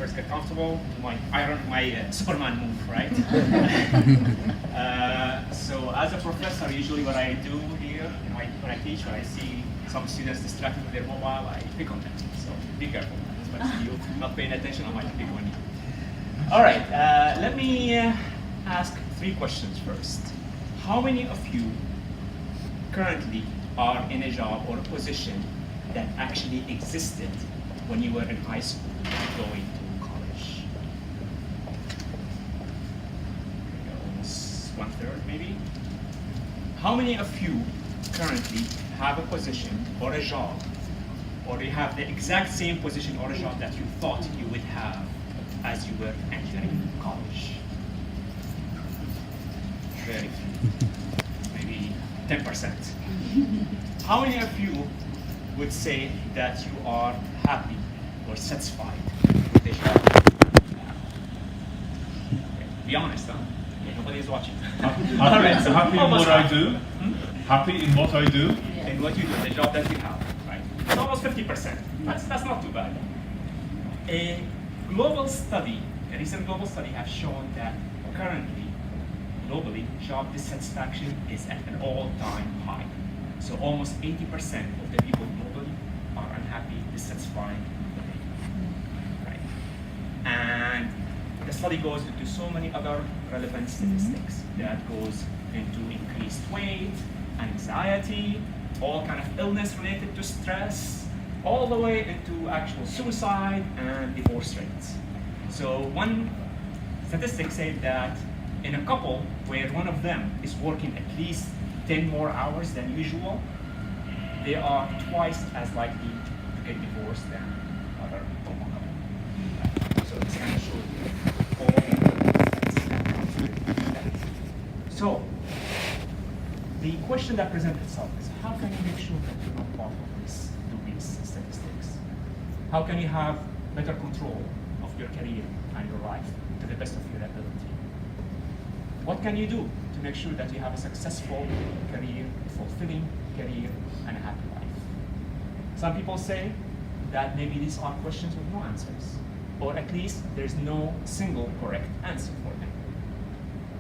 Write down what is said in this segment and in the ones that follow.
chairs, get comfortable, do my Superman move, right? So as a professor, usually what I do here, when I teach, when I see some students distracted with their mobile, I pick on them. So be careful, especially you not paying attention, I might pick on you. All right, let me ask 3 questions first. How many of you currently are in a job or a position that actually existed when you were in high school going to college? Almost 1/3 maybe. How many of you currently have a position or a job, or you have the exact same position or a job that you thought you would have as you were entering college? Very few, maybe 10%. How many of you would say that you are happy or satisfied with the job? Okay. Be honest, huh? Okay, nobody is watching. All right, so happy in what I do. Happy in what I do. In what you do, the job that you have, right? It's almost 50%. That's not too bad. A recent global study has shown that currently, globally, job dissatisfaction is at an all-time high. So almost 80% of the people globally are unhappy, dissatisfied with what they do, right? And the study goes into so many other relevant statistics that goes into increased weight, anxiety, all kind of illness related to stress, all the way into actual suicide and divorce rates. So one statistic said that in a couple where one of them is working at least 10 more hours than usual, they are twice as likely to get divorced than other normal couples. So this kind of shows all. So the question that presents itself is, how can you make sure that you're not part of these statistics? How can you have better control of your career and your life to the best of your ability? What can you do to make sure that you have a successful career, a fulfilling career, and a happy life? Some people say that maybe these are questions with no answers, or at least there's no single correct answer for them.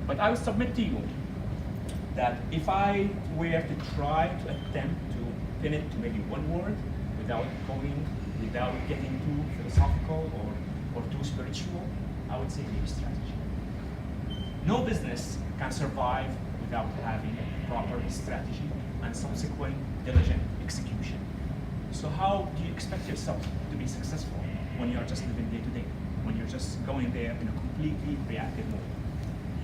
But I would submit to you that if I were to try to attempt to pin it to maybe one word without getting too philosophical or too spiritual, I would say maybe strategy. No business can survive without having a proper strategy and subsequent diligent execution. So how do you expect yourself to be successful when you are just living day to day, when you're just going there in a completely reactive mode?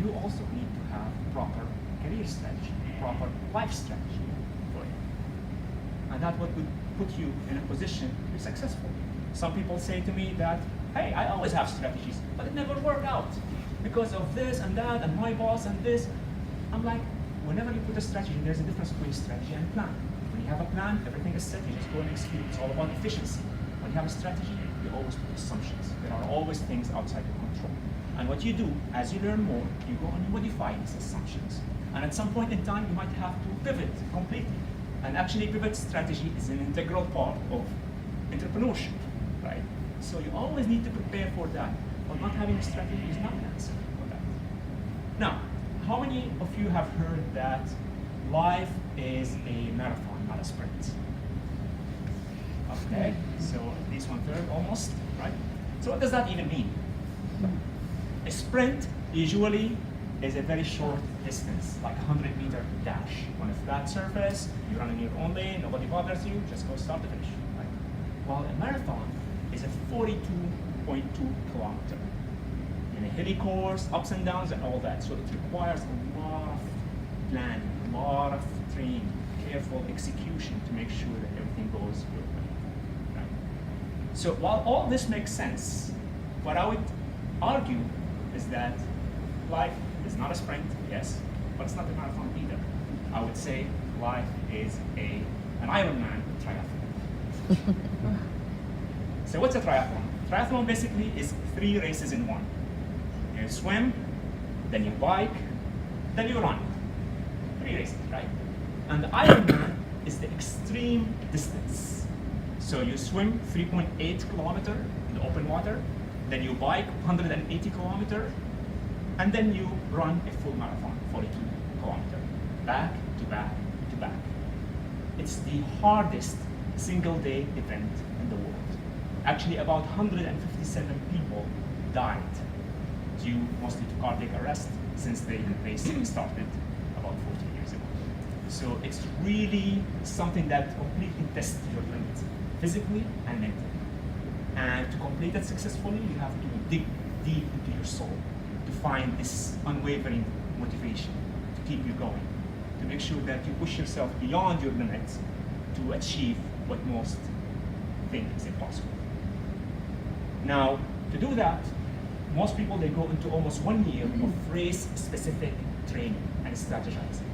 You also need to have proper career strategy, proper life strategy for it. And that would put you in a position to be successful. Some people say to me that, hey, I always have strategies, but it never worked out because of this and that and my boss and this. I'm like, whenever you put a strategy, there's a difference between strategy and plan. When you have a plan, everything is set, you just go and execute. It's all about efficiency. When you have a strategy, you always put assumptions. There are always things outside your control. And what you do, as you learn more, you go and you modify these assumptions. And at some point in time, you might have to pivot completely. And actually, pivot strategy is an integral part of entrepreneurship, right? So you always need to prepare for that, but not having a strategy is not an answer for that. Now, how many of you have heard that life is a marathon, not a sprint? Okay, so at least 1/3 almost, right? So what does that even mean? A sprint usually is a very short distance, like a 100-meter dash. On a flat surface, you run in your own lane, nobody bothers you, just go start to finish, right? While a marathon is a 42.2 kilometer. In a hilly course, ups and downs and all that. So it requires a lot of planning, a lot of training, careful execution to make sure that everything goes your way, right? So while all this makes sense, what I would argue is that life is not a sprint, yes, but it's not a marathon either. I would say life is an Ironman triathlon. So what's a triathlon? Triathlon basically is 3 races in one. You swim, then you bike, then you run. 3 races, right? And the Ironman is the extreme distance. So you swim 3.8 kilometers in the open water, then you bike 180 kilometers, and then you run a full marathon, 42 kilometers, back to back to back. It's the hardest single day event in the world. Actually, about 157 people died due mostly to cardiac arrest since the race started about 14 years ago. So it's really something that completely tests your limits, physically and mentally. And to complete it successfully, you have to dig deep into your soul to find this unwavering motivation to keep you going, to make sure that you push yourself beyond your limits to achieve what most think is impossible. Now, to do that, most people, they go into almost 1 year of race-specific training and strategizing.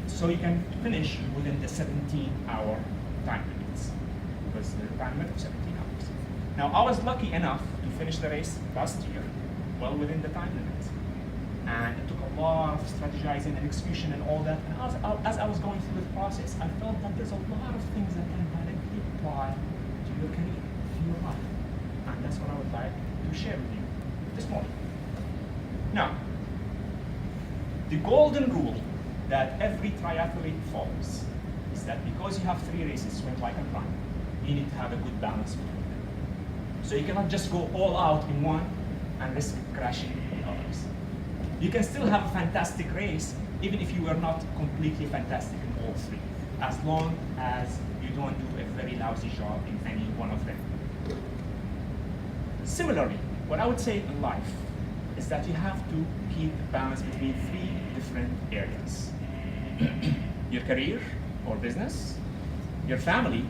So you can finish within the 17-hour time limits, because the time limit of 17 hours. Now, I was lucky enough to finish the race last year, well within the time limit. And it took a lot of strategizing and execution and all that. And as I was going through the process, I felt that there's a lot of things that can directly apply to your career, to your life. And that's what I would like to share with you this morning. Now, the golden rule that every triathlete follows is that because you have 3 races, swim, bike, and run, you need to have a good balance between them. So you cannot just go all out in one and risk crashing in others. You can still have a fantastic race even if you are not completely fantastic in all 3, as long as you don't do a very lousy job in any one of them. Similarly, what I would say in life is that you have to keep the balance between 3 different areas. Your career or business, your family,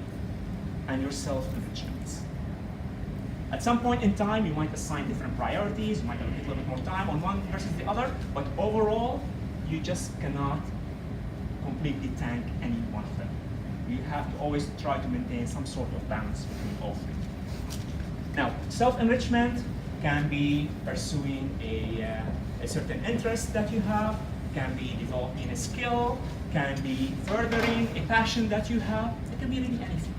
and your self-enrichment. At some point in time, you might assign different priorities, you might allocate a little bit more time on one versus the other, but overall, you just cannot completely tank any one of them. You have to always try to maintain some sort of balance between all 3. Now, self-enrichment can be pursuing a certain interest that you have, can be developing a skill, can be furthering a passion that you have. It can be really anything.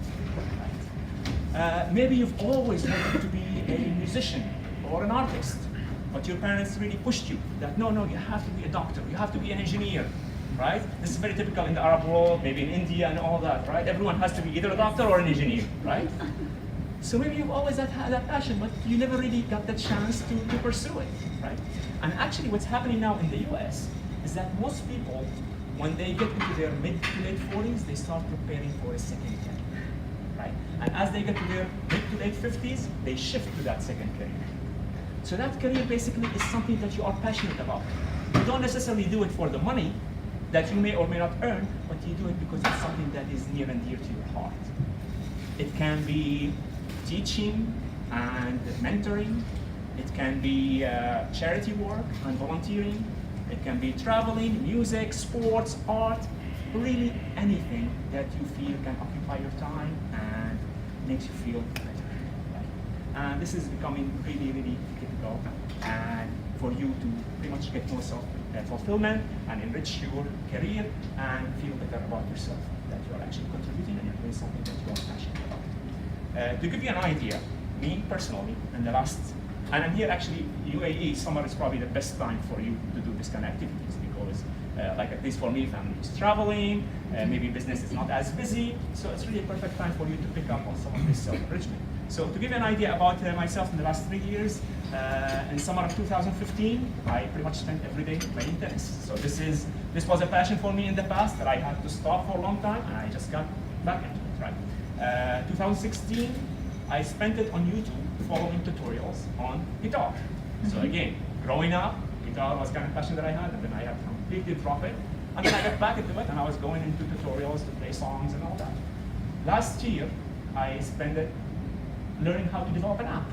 Right? Maybe you've always wanted to be a musician or an artist, but your parents really pushed you that no, you have to be a doctor, you have to be an engineer, right? This is very typical in the Arab world, maybe in India and all that, right? Everyone has to be either a doctor or an engineer, right? So maybe you've always had that passion, but you never really got the chance to pursue it, right? And actually what's happening now in the US is that most people, when they get into their mid to late 40s, they start preparing for a second career, right? And as they get to their mid to late 50s, they shift to that second career. So that career basically is something that you are passionate about. You don't necessarily do it for the money that you may or may not earn, but you do it because it's something that is near and dear to your heart. It can be teaching and mentoring. It can be charity work and volunteering. It can be traveling, music, sports, art, really anything that you feel can occupy your time and makes you feel better. Right? And this is becoming really, really critical, and for you to pretty much get more self-fulfillment and enrich your career and feel better about yourself, that you are actually contributing and you're doing something that you are passionate about. To give you an idea, me personally, in the last, and I'm here actually, UAE, summer is probably the best time for you to do this kind of activities because, like at least for me, family is traveling, maybe business is not as busy, so it's really a perfect time for you to pick up on some of this self-enrichment. So to give you an idea about myself in the last 3 years, in summer of 2015, I pretty much spent every day playing tennis. So this was a passion for me in the past that I had to stop for a long time, and I just got back into it, right? 2016, I spent it on YouTube following tutorials on guitar. So again, growing up, guitar was kind of passion that I had, and then I had to completely drop it. And then I got back into it, and I was going into tutorials to play songs and all that. Last year, I spent it learning how to develop an app.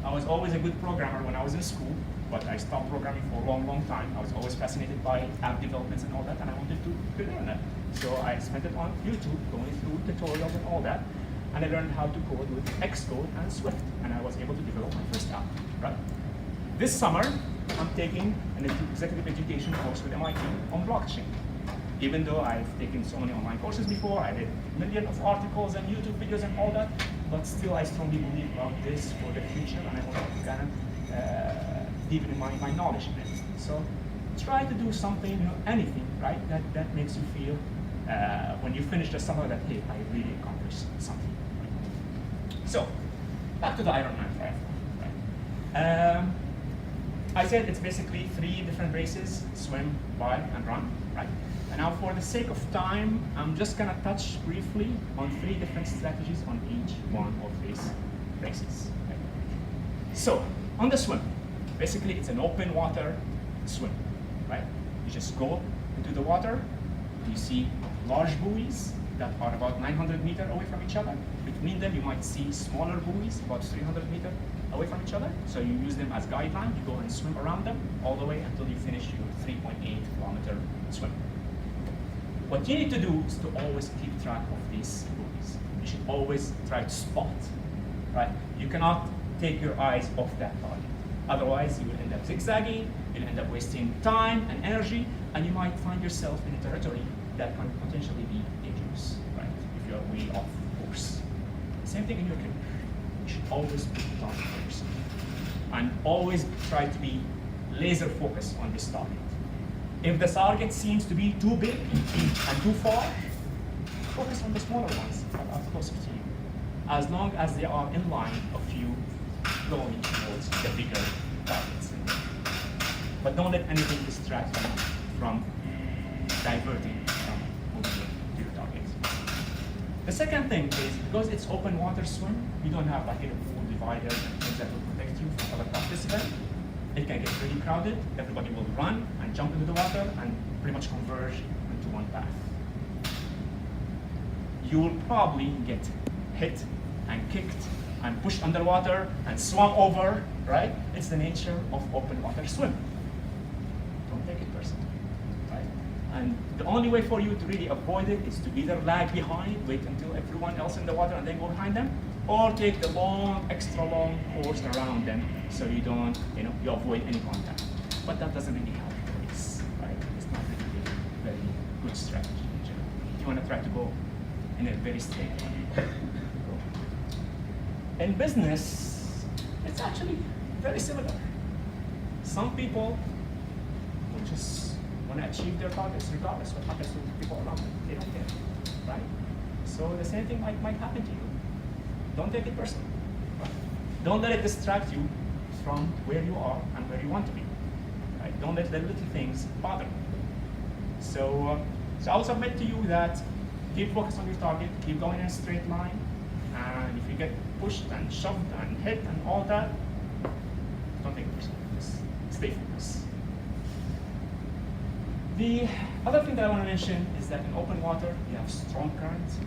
I was always a good programmer when I was in school, but I stopped programming for a long, long time. I was always fascinated by app developments and all that, and I wanted to learn that. So I spent it on YouTube, going through tutorials and all that, and I learned how to code with Xcode and Swift, and I was able to develop my first app, right? This summer, I'm taking an executive education course with MIT on blockchain. Even though I've taken so many online courses before, I did millions of articles and YouTube videos and all that, but still I strongly believe about this for the future, and I want to kind of deepen my knowledge in it. So try to do something, anything, right, that makes you feel when you finish the summer that, hey, I really accomplished something. So, back to the Ironman triathlon. Right? I said it's basically 3 different races: swim, bike, and run. Right? And now, for the sake of time, I'm just gonna touch briefly on 3 different strategies on each one of these races. Right? So, on the swim, basically it's an open water swim. Right? You just go into the water. You see large buoys that are about 900 meters away from each other. Between them, you might see smaller buoys about 300 meters away from each other. So you use them as guideline. You go and swim around them all the way until you finish your 3.8 kilometer swim. What you need to do is to always keep track of these buoys. You should always try to spot, right? You cannot take your eyes off that target. Otherwise, you will end up zigzagging, you'll end up wasting time and energy, and you might find yourself in a territory that can potentially be dangerous, right? If you're way off course. Same thing in your career. You should always put it on first. And always try to be laser focused on this target. If the target seems to be too big and too far, focus on the smaller ones that are closer to you. As long as they are in line of you going towards the bigger targets. But don't let anything distract you from diverting from moving to your target. The second thing is, because it's open water swim, you don't have like a pool divider and things that will protect you from other participants. It can get pretty crowded. Everybody will run and jump into the water and pretty much converge into one path. You will probably get hit and kicked and pushed underwater and swum over, right? It's the nature of open water swim. Don't take it personally, right? And the only way for you to really avoid it is to either lag behind, wait until everyone else in the water and then go behind them, or take the long, extra long course around them so you don't, you avoid any contact. But that doesn't really help the race, right? It's not really a very good strategy in general. You want to try to go in a very straight line. In business, it's actually very similar. Some people will just want to achieve their targets regardless of what happens to the people around them. They don't care, right? So the same thing might happen to you. Don't take it personally. Right? Don't let it distract you from where you are and where you want to be. Right? Don't let the little things bother you. So I'll submit to you that keep focused on your target, keep going in a straight line, and if you get pushed and shoved and hit and all that, don't take it personally. Just stay focused. The other thing that I want to mention is that in open water, you have strong currents,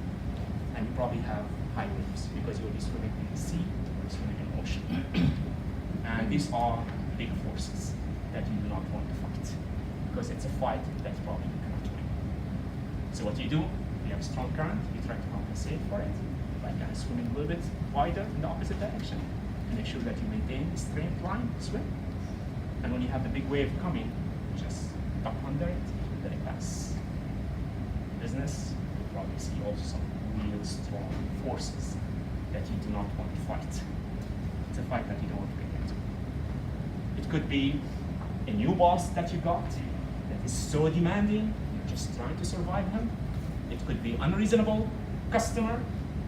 and you probably have high waves because you'll be swimming in the sea or swimming in the ocean. And these are big forces that you do not want to fight because it's a fight that probably you cannot win. So what you do, you have strong current, you try to compensate for it by kind of swimming a little bit wider in the opposite direction to make sure that you maintain a straight line swim. And when you have the big wave coming, just duck under it, let it pass. In business, you'll probably see also some real strong forces that you do not want to fight. It's a fight that you don't want to get into. It could be a new boss that you got that is so demanding, you're just trying to survive him. It could be unreasonable customer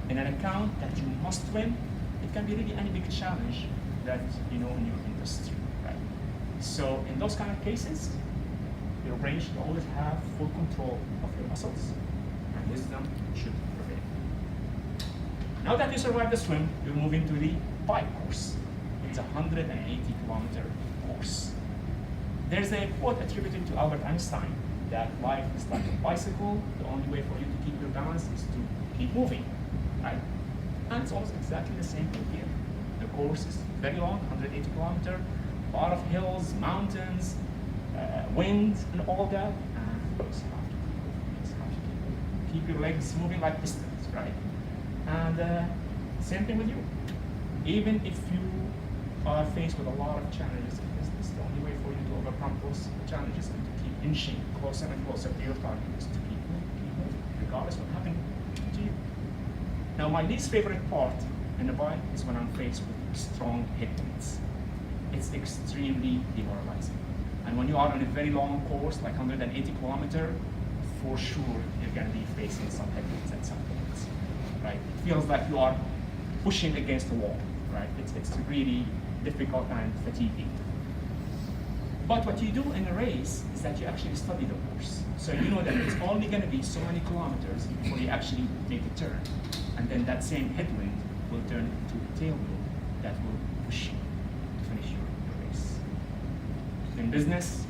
in an account that you must win. It can be really any big challenge that you know in your industry, right? So in those kind of cases, your brain should always have full control of your muscles, and wisdom should prevail. Now that you survive the swim, you'll move into the bike course. It's a 180-kilometer course. There's a quote attributed to Albert Einstein that life is like a bicycle. The only way for you to keep your balance is to keep moving, right? And it's almost exactly the same thing here. The course is very long, 180 kilometers, a lot of hills, mountains, wind, and all that. And you just have to keep moving. You just have to keep your legs moving like pistons, right? And same thing with you. Even if you are faced with a lot of challenges in business, the only way for you to overcome those challenges and to keep inching closer and closer to your target is to keep moving, regardless of what happened to you. Now, my least favorite part in a bike is when I'm faced with strong headwinds. It's extremely demoralizing. And when you are on a very long course, like 180 kilometer, for sure you're going to be facing some headwinds at some points, right? It feels like you are pushing against the wall, right? It's really difficult and fatiguing. But what you do in a race is that you actually study the course. So you know that it's only going to be so many kilometers before you actually make a turn. And then that same headwind will turn into a tailwind that will push you to finish your race. In business,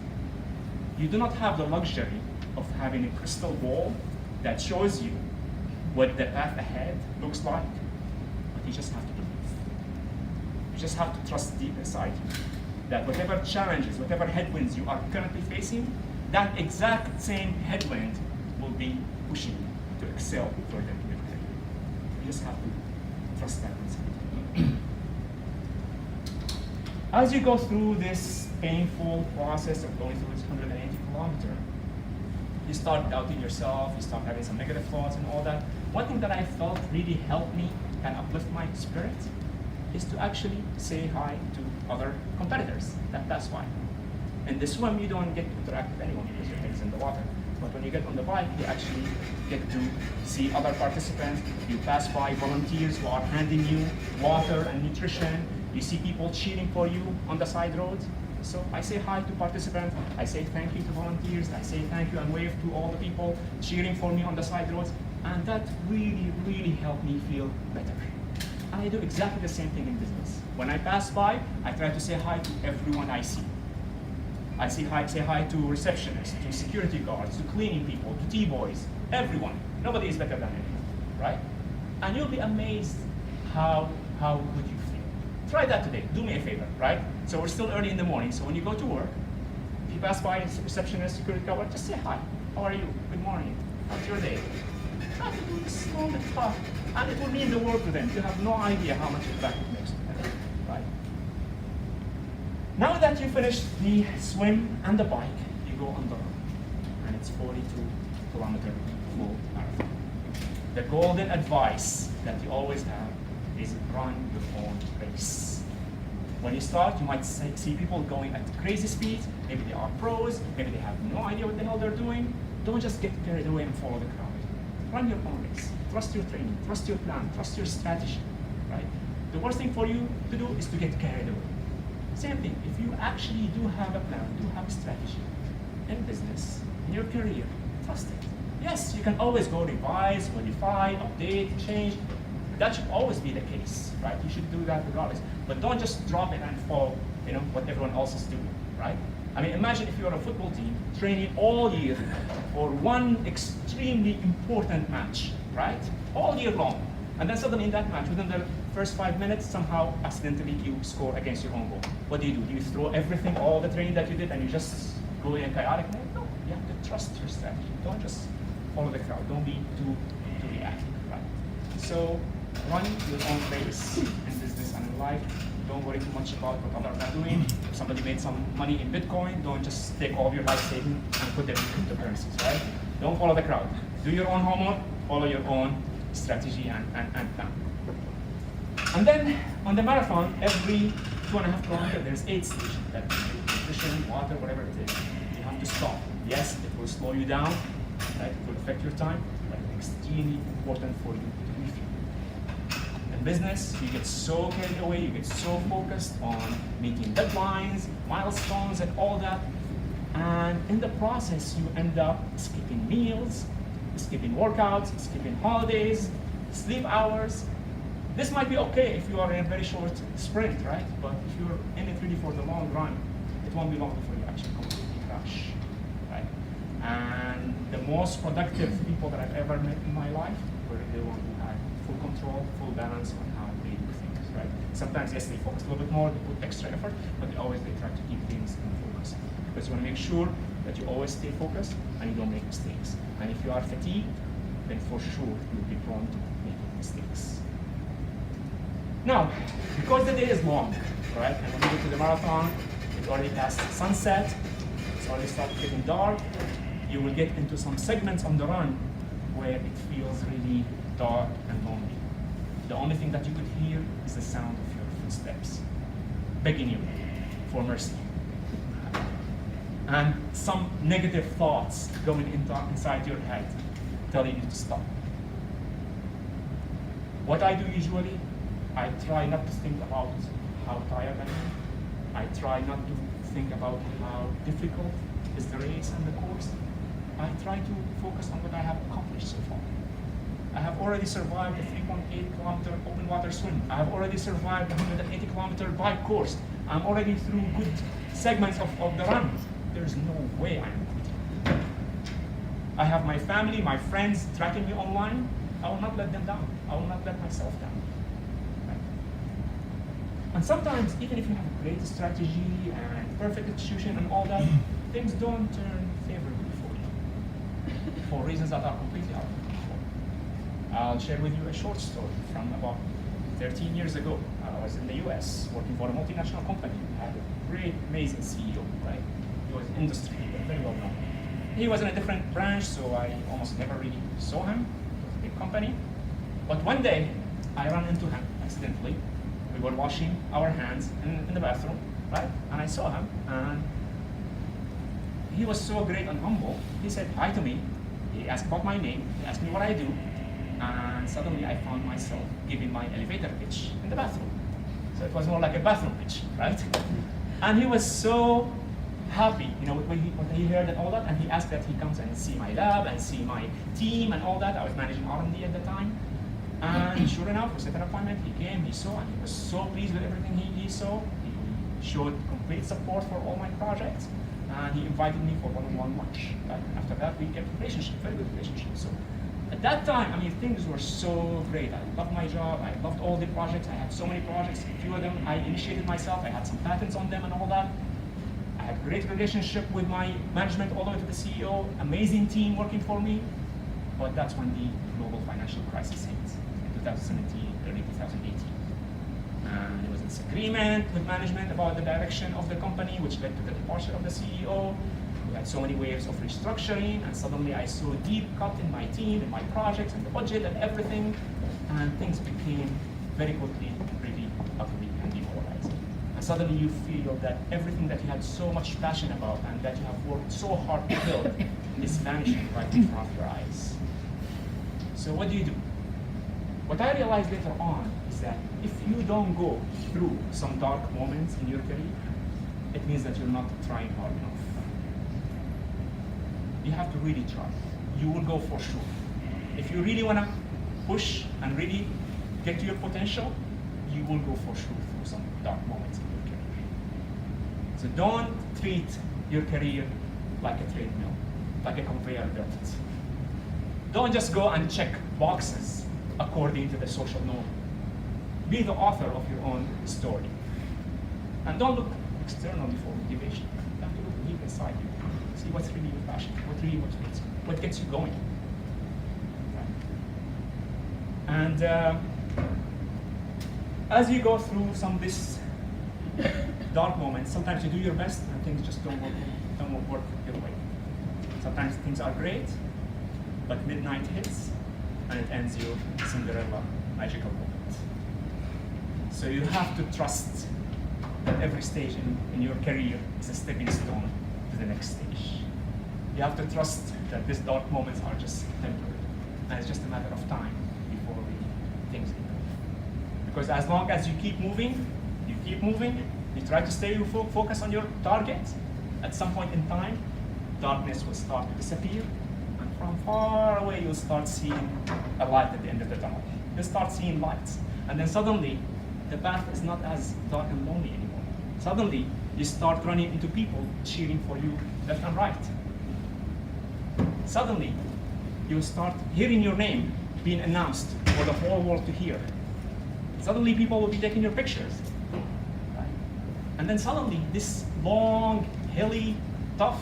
you do not have the luxury of having a crystal ball that shows you what the path ahead looks like, but you just have to believe. You just have to trust deep inside you that whatever challenges, whatever headwinds you are currently facing, that exact same headwind will be pushing you to excel further in your career. You just have to trust that inside. As you go through this painful process of going through this 180 kilometer, you start doubting yourself, you start having some negative thoughts and all that. One thing that I felt really helped me and uplift my spirit is to actually say hi to other competitors. That's why. In the swim, you don't get to interact with anyone because your head is in the water. But when you get on the bike, you actually get to see other participants. You pass by volunteers who are handing you water and nutrition. You see people cheering for you on the side roads. So I say hi to participants, I say thank you to volunteers, I say thank you and wave to all the people cheering for me on the side roads, and that really, really helped me feel better. And I do exactly the same thing in business. When I pass by, I try to say hi to everyone I see. I say hi to receptionists, to security guards, to cleaning people, to T-boys, everyone. Nobody is better than anyone, right? And you'll be amazed how good you feel. Try that today. Do me a favor, right? So we're still early in the morning, so when you go to work, if you pass by a receptionist, security guard, just say hi. How are you? Good morning. How's your day? Try to do this small bit talk, and it will mean the world to them. You have no idea how much impact it makes to them, right? Now that you finished the swim and the bike, you go on the run, and it's 42-kilometer full marathon. The golden advice that you always have is run your own race. When you start, you might see people going at crazy speeds. Maybe they are pros, maybe they have no idea what the hell they're doing. Don't just get carried away and follow the crowd. Run your own race. Trust your training, trust your plan, trust your strategy, right? The worst thing for you to do is to get carried away. Same thing, if you actually do have a plan, do have a strategy in business, in your career, trust it. Yes, you can always go revise, modify, update, change. That should always be the case, right? You should do that regardless. But don't just drop it and follow, what everyone else is doing, right? I mean, imagine if you're a football team training all year for one extremely important match, right? All year long. And then suddenly in that match, within the first 5 minutes, somehow accidentally you score against your own goal. What do? Do you throw everything, all the training that you did, and you just go in a chaotic mode? No, you have to trust your strategy. Don't just follow the crowd. Don't be too reactive, right? So run your own race in business and in life. Don't worry too much about what others are doing. If somebody made some money in Bitcoin, don't just take all of your life savings and put them in cryptocurrencies, right? Don't follow the crowd. Do your own homework, follow your own strategy and plan. And then on the marathon, every 2.5 kilometers, there's 8 stations. That nutrition, water, whatever it is. You have to stop. Yes, it will slow you down, right? It will affect your time, but it's extremely important for you to refuel. In business, you get so carried away, you get so focused on meeting deadlines, milestones, and all that. And in the process, you end up skipping meals, skipping workouts, skipping holidays, sleep hours. This might be okay if you are in a very short sprint, right? But if you're in it really for the long run, it won't be long before you actually completely crash, right? And the most productive people that I've ever met in my life were the ones who had full control, full balance on how they do things, right? Sometimes, yes, they focus a little bit more, they put extra effort, but they try to keep things in focus. Because you want to make sure that you always stay focused and you don't make mistakes. And if you are fatigued, then for sure you'll be prone to making mistakes. Now, because the day is long, right, and when you go to the marathon, it's already past sunset, it's already started getting dark, you will get into some segments on the run where it feels really dark and lonely. the only thing that you could hear is the sound of your footsteps, begging you for mercy. And some negative thoughts going inside your head, telling you to stop. What I do usually, I try not to think about how tired I am. I try not to think about how difficult is the race and the course. I try to focus on what I have accomplished so far. I have already survived a 3.8 kilometer open water swim. I have already survived a 180 kilometer bike course. I'm already through good segments of the run. There's no way I am quitting. I have my family, my friends tracking me online. I will not let them down. I will not let myself down. Right? And sometimes, even if you have a great strategy and perfect execution and all that, things don't turn favorably for you for reasons that are completely out of your control. I'll share with you a short story from about 13 years ago. I was in the US working for a multinational company. I had a great, amazing CEO, right? He was industry, very well known. He was in a different branch, so I almost never really saw him. It was a big company. But one day, I ran into him accidentally. We were washing our hands in the bathroom, right? And I saw him, and he was so great and humble. He said hi to me. He asked about my name. He asked me what I do. And suddenly I found myself giving my elevator pitch in the bathroom. So it was more like a bathroom pitch, right? And he was so happy, when he heard and all that, and he asked that he comes and see my lab and see my team and all that. I was managing R&D at the time. And sure enough, we set an appointment. He came, he saw, and he was so pleased with everything he saw. He showed complete support for all my projects. And he invited me for one-on-one lunch. Right? And after that, we kept a relationship, very good relationship. So at that time, things were so great. I loved my job. I loved all the projects. I had so many projects. A few of them I initiated myself. I had some patents on them and all that. I had a great relationship with my management all the way to the CEO. Amazing team working for me. But that's when the global financial crisis hit in 2017, early 2018. And there was a disagreement with management about the direction of the company, which led to the departure of the CEO. We had so many waves of restructuring, and suddenly I saw a deep cut in my team, in my projects, and the budget, and everything. And things became very quickly really ugly and demoralizing. And suddenly you feel that everything that you had so much passion about and that you have worked so hard to build is vanishing right in front of your eyes. So what do? What I realized later on is that if you don't go through some dark moments in your career, it means that you're not trying hard enough. You have to really try. You will go for sure. If you really want to push and really get to your potential, you will go for sure through some dark moments in your career. So don't treat your career like a treadmill, like a conveyor belt. Don't just go and check boxes according to the social norm. Be the author of your own story. And don't look externally for motivation. You have to look deep inside you. See what's really your passion, what really motivates you, what gets you going. And as you go through some of these dark moments, sometimes you do your best and things just don't work your way. Sometimes things are great, but midnight hits and it ends your Cinderella magical moment. So you have to trust that every stage in your career is a stepping stone to the next stage. You have to trust that these dark moments are just temporary, and it's just a matter of time before things improve. Because as long as you keep moving, you try to stay focused on your target, at some point in time, darkness will start to disappear, and from far away you'll start seeing a light at the end of the tunnel. You'll start seeing lights, and then suddenly the path is not as dark and lonely anymore. Suddenly you start running into people cheering for you left and right. Suddenly you start hearing your name being announced for the whole world to hear. Suddenly people will be taking your pictures. Right? And then suddenly this long, hilly, tough,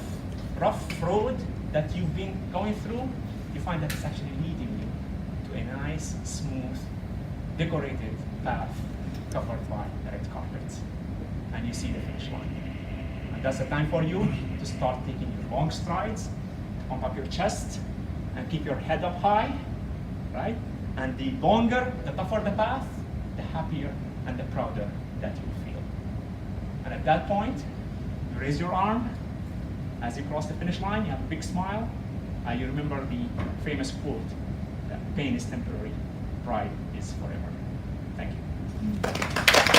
rough road that you've been going through, you find that it's actually leading you to a nice, smooth, decorated path covered by a red carpet. And you see the finish line. And that's the time for you to start taking your long strides, pump up your chest, and keep your head up high, right? And the longer, the tougher the path, the happier and the prouder that you feel. And at that point, you raise your arm. As you cross the finish line, you have a big smile. And you remember the famous quote, that pain is temporary, pride is forever. Thank you.